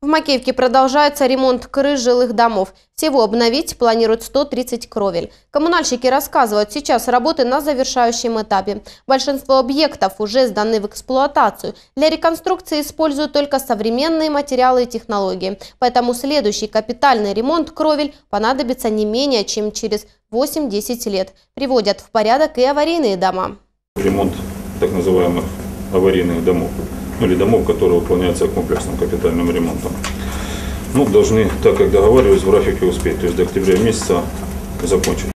В Макеевке продолжается ремонт крыш жилых домов. Всего обновить планируют 130 кровель. Коммунальщики рассказывают, сейчас работы на завершающем этапе. Большинство объектов уже сданы в эксплуатацию. Для реконструкции используют только современные материалы и технологии. Поэтому следующий капитальный ремонт кровель понадобится не менее чем через 8-10 лет. Приводят в порядок и аварийные дома. Ремонт так называемых аварийных домов, или домов, которые выполняются комплексным капитальным ремонтом. Должны, так как договаривались, в графике успеть, то есть до октября месяца закончить.